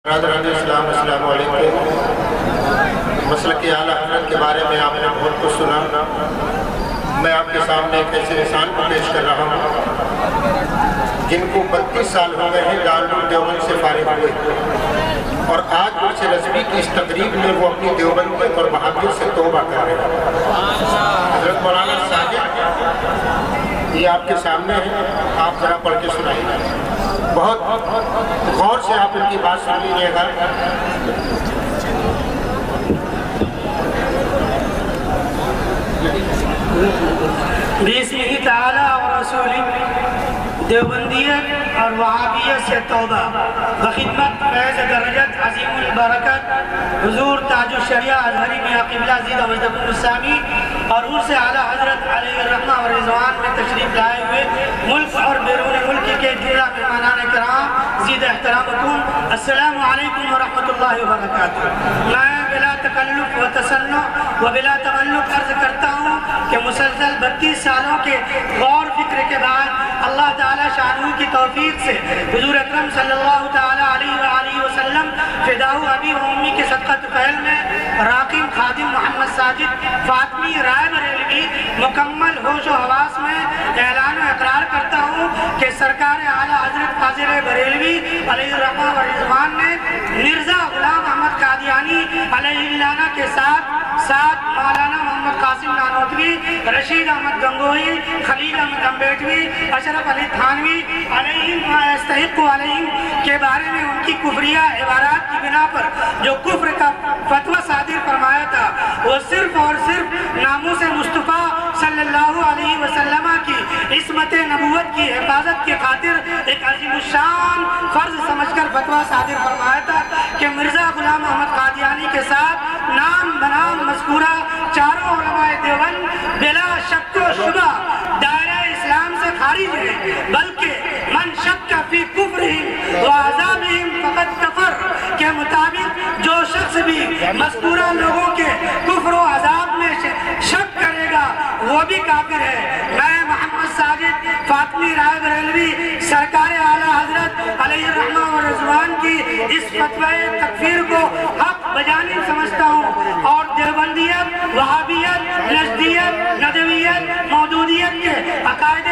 السلام علیکم۔ مسلک اعلیٰ حضرت کے بارے میں آپ نے بہت کچھ سنا۔ میں آپ کے سامنے ایک ایسے انسان کو پیش کر رہا ہوں جن کو 32 سال ہو گئے ہیں دارالعلوم دیوبند سے فارغ ہوئے، اور آج ان سے رضوی کی اس تقریب میں وہ اپنی دیوبندیت اور وہابیت سے توبہ کر رہے ہیں۔ حضرت مولانا ساجد یہ آپ کے سامنے ہے، آپ ذرا پڑھ کے سنائیے، بہت غور سے آپ ان کی بات سن لیجیے گا۔ بسم تعالی و رسولی دیوبندیت اور وہابیت سے توبہ بخدمت فیض درجت عظیم البرکت حضور تاج الشریعہ ازہری میاں قبلہ زیدہ وجدکم السامی اور عرص اعلیٰ حضرت علیہ الرحمہ و رضوان میں تشریف لائے ہوئے ملک اور بیرون ملک کے جملہ مہمانان کرام زید احترامکم، السلام علیکم ورحمۃ اللہ وبرکاتہ۔ میں بلا تکلف و تصنع و بلا تملک عرض کرتا ہوں کہ مسلسل 32 سالوں کے غور فکر کے بعد اللہ تعالیٰ شانہ کی توفیق سے حضور اکرم صلی اللہ تعالیٰ علیہ وآلہ وسلم فداء ابی و امی کے صدقہ طفیل میں راقم خادم محمد ساجد فاطمی رائے بریلوی مکمل ہوش و حواس میں اعلان و اقرار کرتا ہوں کہ سرکار اعلیٰ حضرت فاضل بریلوی علیہ الرحمہ و رضوان نے مرزا غلام احمد قادیانی علیہ العنہ کے ساتھ مولانا محمد قاسم نانوتوی، رشید احمد گنگوہی، خلیل احمد امبیٹوی، اشرف علی تھانوی علیہم و استحق علیہم کے بارے میں ان کی کفریہ عبارات کی بنا پر جو کفر کا فتویٰ صادر فرمایا تھا، وہ صرف اور صرف ناموس مصطفیٰ صلی اللہ علیہ وسلم کی عصمت نبوت کی حفاظت کی خاطر ایک عظیم الشان فرض سمجھ کر فتویٰ صادر فرمایا تھا کہ مرزا غلام احمد قادیانی کے ساتھ نام بنام مذکورہ چاروں علماء دیوبند بلا شک و شبہ دائرہ اسلام سے خارج ہیں، بلکہ من شک فی کفرہم و عذابہم فقد کفر کے مطابق جو شخص بھی مذکورہ لوگوں کے کفر و عذاب میں شک کرے گا وہ بھی کافر ہے۔ میں محمد ساجد فاطمی رائے بریلوی سرکار اعلیٰ حضرت علیہ الرحمہ و رضوان کی اس فتویٰ تکفیر کو حق بجانب سمجھتا ہوں، اور دیوبندیت، وہابیت، نجدیت، ندویت، مودودیت کے عقائد